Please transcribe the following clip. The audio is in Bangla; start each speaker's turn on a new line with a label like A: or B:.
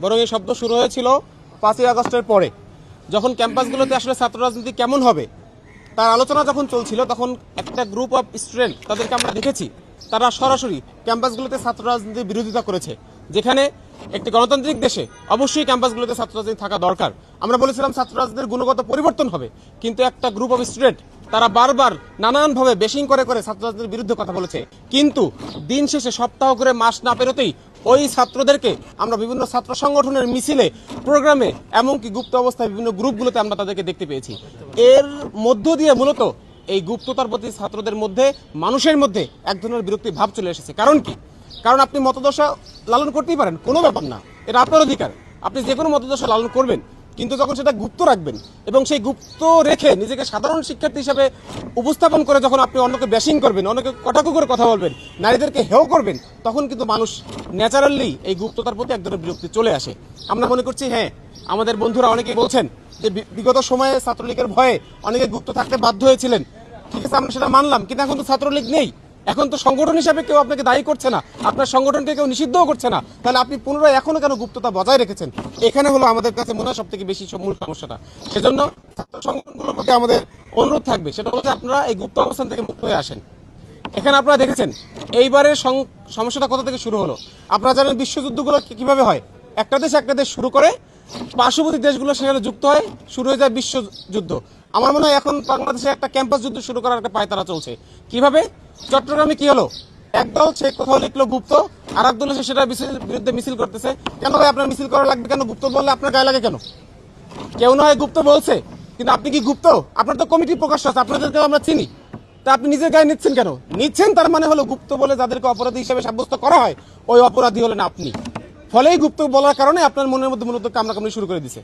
A: বরং এই শব্দ শুরু হয়েছিল 5ই আগস্টের পরে, যখন ক্যাম্পাসগুলোতে আসলে ছাত্র রাজনীতি কেমন হবে তার আলোচনা যখন চলছিল, তখন একটা গ্রুপ অফ স্টুডেন্ট তাদেরকে আমরা দেখেছি তারা সরাসরি ক্যাম্পাসগুলোতে ছাত্র রাজনীতির বিরোধিতা করেছে, যেখানে একটি গণতান্ত্রিক দেশে অবশ্যই ক্যাম্পাসগুলোতে ছাত্র রাজনীতি থাকা দরকার। আমরা বলেছিলাম ছাত্র রাজনীতির গুণগত পরিবর্তন হবে, কিন্তু একটা গ্রুপ অফ স্টুডেন্ট তারা বারবার নানানভাবে বেশিং করে করে ছাত্র রাজনীতির বিরুদ্ধে কথা বলেছে, কিন্তু দিন শেষে সপ্তাহ করে মাস না পেরোতেই ওই ছাত্রদেরকে আমরা বিভিন্ন ছাত্র সংগঠনের মিছিলে, প্রোগ্রামে, এমনকি গুপ্ত অবস্থায় বিভিন্ন গ্রুপগুলোতে আমরা তাদেরকে দেখতে পেয়েছি। এর মধ্য দিয়ে মূলত এই গুপ্ততার প্রতি ছাত্রদের মধ্যে, মানুষের মধ্যে এক ধরনের বিরক্তি ভাব চলে এসেছে। কারণ কি? কারণ আপনি মতদশা লালন করতেই পারেন, কোনো ব্যাপার না, এটা আপনার অধিকার, আপনি যে কোনো মতদশা লালন করবেন, কিন্তু যখন সেটা গুপ্ত রাখবেন এবং সেই গুপ্ত রেখে নিজেকে সাধারণ শিক্ষার্থী হিসাবে উপস্থাপন করে যখন আপনি অন্যকে ব্যাশিং করবেন, অন্যকে কটাক্ষ করে কথা বলবেন, নারীদেরকে হেয় করবেন, তখন কিন্তু মানুষ ন্যাচারালি এই গুপ্ততার প্রতি এক ধরনের বিরক্তি চলে আসে। আমরা মনে করছি, হ্যাঁ, আমাদের বন্ধুরা অনেকেই বলছেন যে বিগত সময়ে ছাত্রলীগের ভয়ে অনেকে গুপ্ত থাকতে বাধ্য হয়েছিলেন, ঠিক আছে, আমরা সেটা মানলাম, কিন্তু এখন তো ছাত্রলীগ নেই, এখন তো সংগঠন হিসাবে কেউ আপনাকে দায়ী করছে না, আপনার সংগঠনকে কেউ নিষিদ্ধও করছে না, তাহলে আপনি পুনরায় এখনো কেন গুপ্ততা বজায় রেখেছেন? এখানে হলো আমাদের কাছে মনে হয় সব থেকে বেশি মূল সমস্যাটা। সেজন্য ছাত্র সংগঠনগুলোর প্রতি আমাদের অনুরোধ থাকবে, সেটা হলো যে আপনারা এই গুপ্ত অবস্থান থেকে মুক্ত হয়ে আসেন। এখানে আপনারা দেখেছেন এইবারের সমস্যাটা কোথা থেকে শুরু হলো। আপনারা জানেন বিশ্বযুদ্ধগুলো কিভাবে হয়, একটা দেশ শুরু করে, পার্শ্ববর্তী দেশগুলো সেখানে যুক্ত হয়, শুরু হয়ে যায় বিশ্বযুদ্ধ। আমার মনে হয় এখন বাংলাদেশে একটা ক্যাম্পাস যুদ্ধ শুরু করার একটা পায়তারা চলছে। কিভাবে? চট্টগ্রামে কি হলো, একদল সে কোথাও লিখলো গুপ্ত, আর একদল এসে সেটা বিরুদ্ধে মিছিল করতেছে। কেন ভাই আপনার মিছিল করা লাগবে কেন? গুপ্ত বললে আপনার গায়ে লাগে কেন? কেউ না হয় গুপ্ত বলছে, কিন্তু আপনি কি গুপ্ত? আপনার তো কমিটি প্রকাশ আছে, আপনাদেরকে আমরা চিনি, তা আপনি নিজের গায়ে নিচ্ছেন কেন? নিচ্ছেন তার মানে হলো গুপ্ত বলে যাদেরকে অপরাধী হিসেবে সাব্যস্ত করা হয়, ওই অপরাধী হলেন আপনি। ফলেই গুপ্ত বলার কারণে আপনার মনের মধ্যে মূলত কামড়াকামড়ি শুরু করে দিছে।